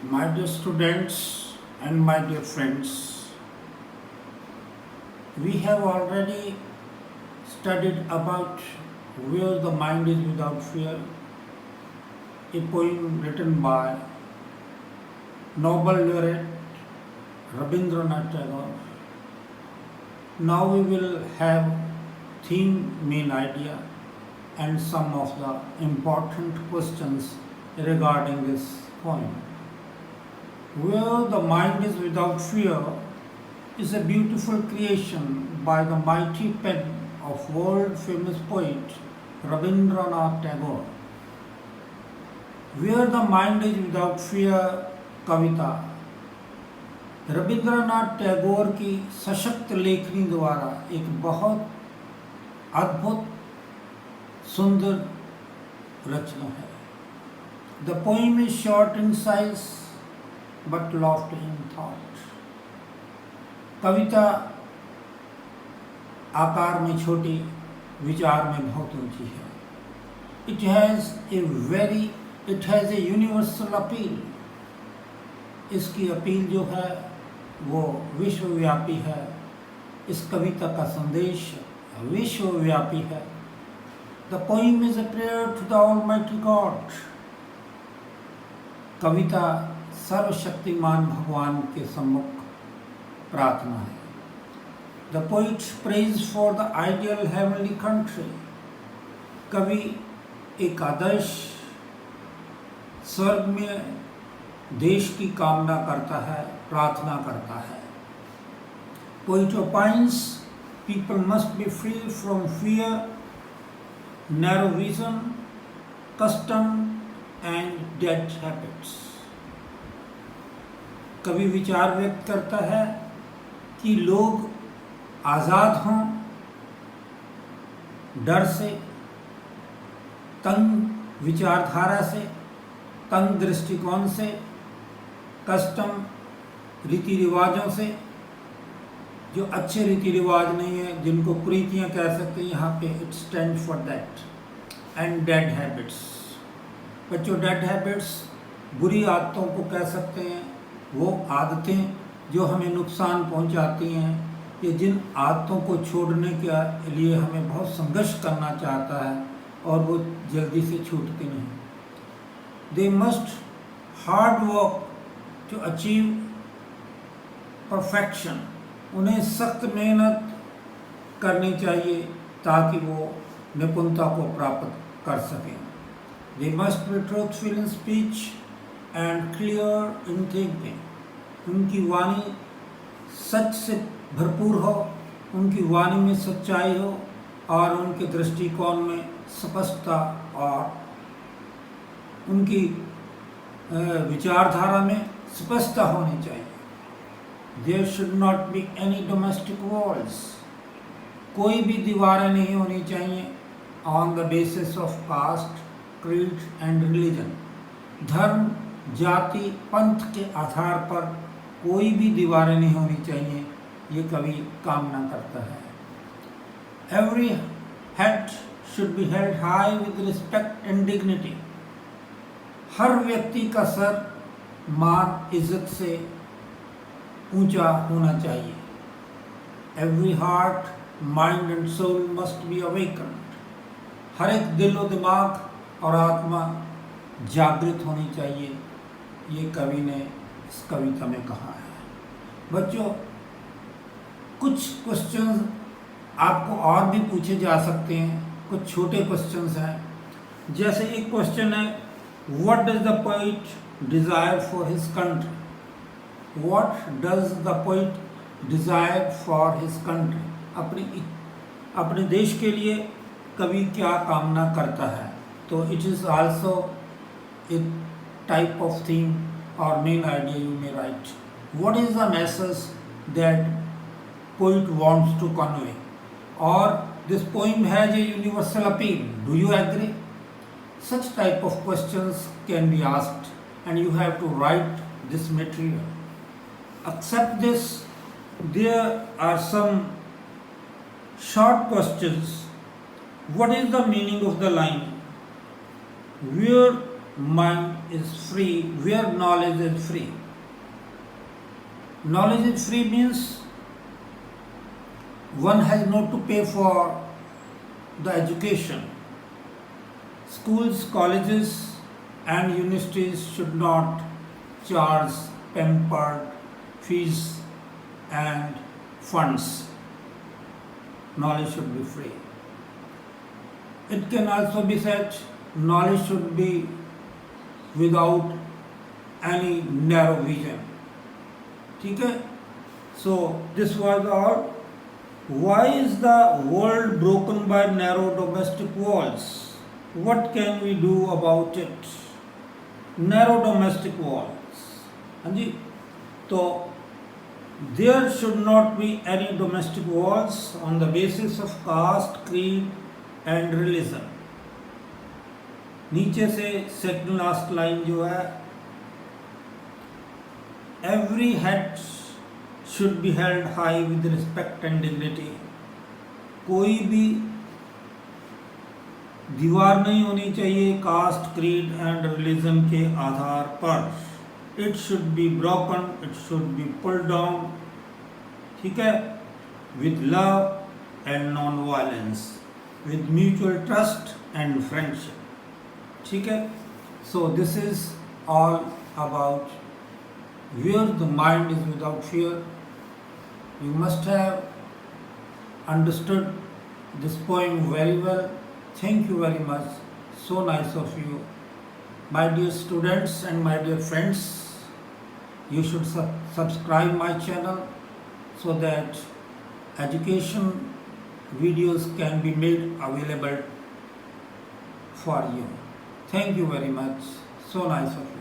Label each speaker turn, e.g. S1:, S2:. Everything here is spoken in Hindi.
S1: My dear students and my dear friends, we have already studied about Where the Mind is Without Fear, a poem written by Nobel laureate Rabindranath Tagore. Now we will have theme, main idea, and some of the important questions regarding this poem. Where the Mind is Without Fear is a beautiful creation by the mighty pen of world famous poet Rabindranath Tagore. Where the Mind is Without Fear कविता रविंद्रनाथ टैगोर की सशक्त लेखनी द्वारा एक बहुत अद्भुत सुंदर रचना है. The poem is short in size but lofty in thought. कविता आकार में छोटी, विचार में बहुत ऊंची है. It has a universal appeal. इसकी अपील जो है वो विश्वव्यापी है. इस कविता का संदेश विश्वव्यापी है. The poem is a prayer to the almighty God. कविता सर्वशक्तिमान भगवान के सम्मुख प्रार्थना है. The poet prays for the ideal heavenly country. कवि एक आदर्श स्वर्ग में देश की कामना करता है, प्रार्थना करता है. Poet opines people must be free from fear, narrow vision, custom and dead habits. कवि विचार व्यक्त करता है कि लोग आज़ाद हों डर से, तंग विचारधारा से, तंग दृष्टिकोण से, कस्टम रीति रिवाजों से, जो अच्छे रीति रिवाज नहीं है, जिनको कुरीतियाँ कह सकते हैं यहाँ पे, it stand for that. And dead habits. बच्चों, डेड हैबिट्स बुरी आदतों को कह सकते हैं. वो आदतें जो हमें नुकसान पहुंचाती हैं, ये जिन आदतों को छोड़ने के लिए हमें बहुत संघर्ष करना चाहता है और वो जल्दी से छूटती नहीं. They must hard work to achieve perfection. उन्हें सख्त मेहनत करनी चाहिए ताकि वो निपुणता को प्राप्त कर सकें. They must be truthful in speech and clear in thinking. उनकी वाणी सच से भरपूर हो, उनकी वाणी में सच्चाई हो और उनके दृष्टिकोण में स्पष्टता और उनकी विचारधारा में स्पष्टता होनी चाहिए. There should not be any domestic walls. कोई भी दीवारें नहीं होनी चाहिए on the basis of caste, creed and religion. धर्म, जाति, पंथ के आधार पर कोई भी दीवारें नहीं होनी चाहिए, ये कवि कामना करता है. Every head should be held high with respect and dignity. हर व्यक्ति का सर मान इज्जत से ऊंचा होना चाहिए. Every heart, mind and soul must be awakened. हर एक दिल और दिमाग और आत्मा जागृत होनी चाहिए, ये कवि ने इस कविता में कहा है. बच्चों, कुछ क्वेश्चंस आपको और भी पूछे जा सकते हैं. कुछ छोटे क्वेश्चंस हैं. जैसे एक क्वेश्चन है, What does the poet desire for his country? What does the poet desire for his country? अपने देश के लिए कवि क्या कामना करता है. तो it is also a type of theme or main idea you may write. What is the message that poet wants to convey? Or this poem has a universal appeal. Do you agree? Such type of questions can be asked and you have to write this material. Except this, there are some short questions. What is the meaning of the line? Where mind is free, where knowledge is free. Knowledge is free means one has not to pay for the education. Schools, colleges and universities should not charge pampered fees and funds. Knowledge should be free. It can also be said knowledge should be without any narrow vision. ठीक है? So this was all. Why is the world broken by narrow domestic walls? What can we do about it? Narrow domestic walls. हाँ जी, तो there should not be any domestic walls on the basis of caste, creed and religion. नीचे से सेकंड लास्ट लाइन जो है, every head should be held high with respect and dignity. कोई भी दीवार नहीं होनी चाहिए कास्ट, क्रीड एंड रिलीजन के आधार पर. It should be broken, it should be pulled down. ठीक है? With love and non violence, with mutual trust and friendship. ठीक है? So this is all about where the mind is without fear. You must have understood this poem very well. Thank you very much. So nice of you. My dear students and my dear friends, you should subscribe my channel so that education videos can be made available for you. Thank you very much. So nice of you.